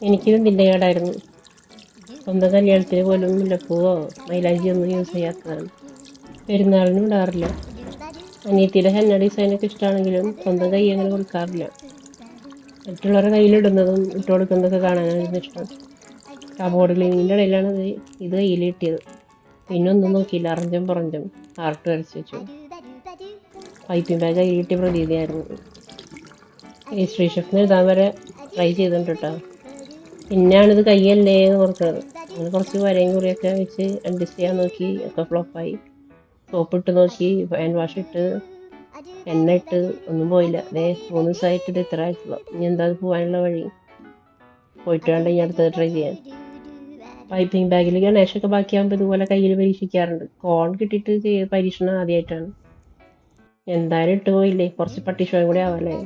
എനിക്കിതും ഇതിൻ്റെ കേടായിരുന്നു. സ്വന്തം കല്യാണത്തിന് പോലും മുല്ലപ്പൂവോ മൈലാഞ്ചി ഒന്നും യൂസ് ചെയ്യാത്തതാണ്. പെരുന്നാളിനും ഇടാറില്ല. അനിയത്തിയുടെ ഹെന്ന ഡിസൈനൊക്കെ ഇഷ്ടമാണെങ്കിലും സ്വന്തം കൈ അങ്ങനെ കൊടുക്കാറില്ല. മറ്റുള്ളവരുടെ കയ്യിലിടുന്നതും ഇട്ട് കൊടുക്കുന്നതൊക്കെ കാണാനായിരുന്നു ഇഷ്ടം. കബോർഡ് ക്ലീനിങ്ങിൻ്റെ ഇടയിലാണ് ഇത് കയ്യിൽ കിട്ടിയത്. പിന്നെ ഒന്നും നോക്കിയില്ല, അറിഞ്ചും പുറഞ്ചും ഹാർട്ട് വരച്ച് വെച്ചു. പൈപ്പിംഗ് ബാഗ് കയ്യിൽ കിട്ടിയ പ്രതീതിയായിരുന്നു. പേസ്ട്രി ഷെഫിന് എഴുതാൻ വരെ ട്രൈ ചെയ്തിട്ടുണ്ട് കേട്ടോ. പിന്നെയാണിത് കയ്യല്ലേ എന്ന് ഓർക്കുന്നത്. അങ്ങനെ കുറച്ച് വരയും കുറിയൊക്കെ വെച്ച് അഡ്ജസ്റ്റ് ചെയ്യാൻ നോക്കി, ഒക്കെ ഫ്ലോപ്പായി. സോപ്പ് ഇട്ട് നോക്കി, ഹാൻഡ് വാഷ് ഇട്ട്, എണ്ണ ഇട്ട്, ഒന്നും പോയില്ല. 3 ദിവസമായിട്ട് ഇത് ഇത്ര ആയിട്ടുള്ളൂ. ഇനി എന്താ പോകാനുള്ള വഴി? പോയിട്ട് വേണ്ട ഇനി അടുത്തത് ട്രൈ ചെയ്യാൻ. പൈപ്പിംഗ് ബാഗിൽ ഗണേശൊക്കെ ബാക്കിയാകുമ്പോൾ ഇതുപോലെ കയ്യിൽ പരീക്ഷിക്കാറുണ്ട്. കോൺ കിട്ടിയിട്ട് പരീക്ഷണം ആദ്യമായിട്ടാണ്. എന്തായാലും ഇട്ട് പോയില്ലേ, കുറച്ച് പട്ടിഷോയും കൂടി ആവല്ലേ.